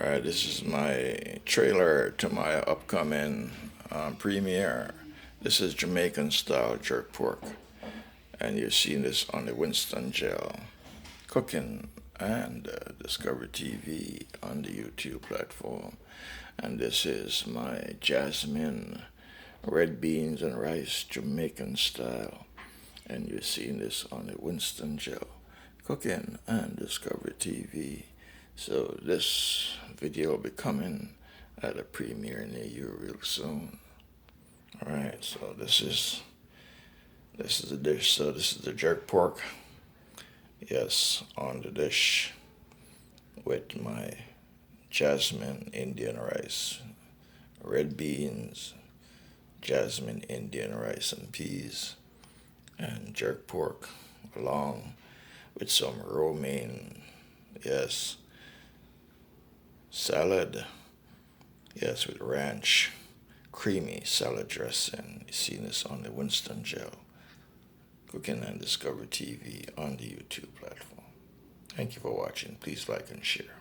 Alright, this is my trailer to my upcoming premiere. This is Jamaican style jerk pork, and you're seeing this on the Winston Gel Cooking and Discover TV on the YouTube platform. And this is my jasmine red beans and rice Jamaican style, and you're seeing this on the Winston Gel Cooking and Discover TV. So this video will be coming at a premiere near you real soon. All right, so this is the dish. So this is the jerk pork. Yes, on the dish with my jasmine Indian rice, red beans, jasmine Indian rice and peas, and jerk pork along with some romaine. Yes, salad, yes, with ranch, creamy salad dressing. You see this on the Winston Gel Cooking and Discover TV on the YouTube platform. Thank you for watching. Please like and share.